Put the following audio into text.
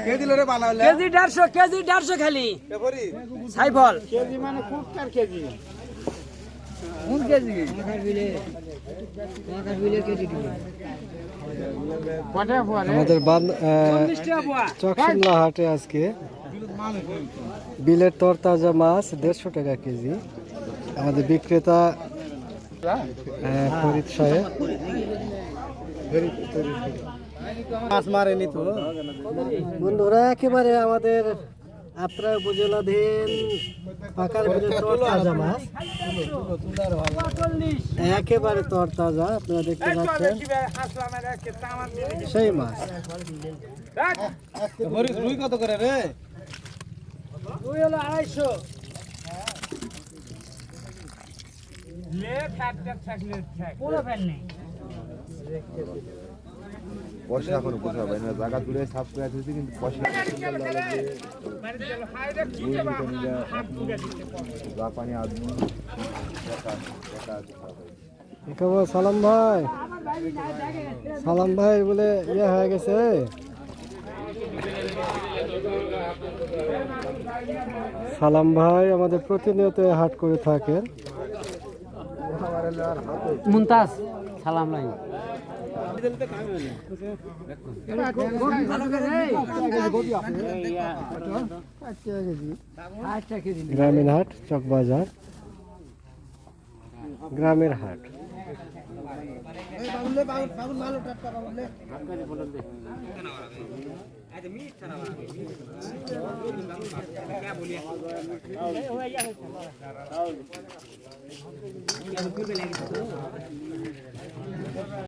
KG লরে বানালে KG 150 খালি সাইফল KG মানে কুটকার কেজি কোন কেজি কটা পড়ে আমাদের 40 টাকা পোয়া চকশিমলা হাটে আজকে বিলের তরতাজা মাছ 150 টাকা কেজি। আমাদের বিক্রেতা ফরিদ সাহেব। মাছ মারেনি তো বন্ধুরা একেবারে আমাদের আত্রা উপজেলাধীন পাকার বিলের তরতাজা মাছ, একেবারে তরতাজা, আপনারা দেখতে পাচ্ছেন সেই মাছ। রুই কত করে রে? ওই হলো 250 লে ফ্যাট থাকলে পুরো ফ্যাট নেই পয়সা এখন কোথাও হবে না, জায়গা দূরে সাফ করে দিয়েছি কিন্তু পয়সা জাপানি আদমি কেবল সালাম ভাই, সালাম ভাই বলে ইয়ে হয়ে গেছে। সালাম ভাই আমাদের প্রতিনিয়ত হাট করে থাকেন। মুমতাজ সালাম লাই গ্রামীণ হাট, চকবাজার গ্রামের হাট।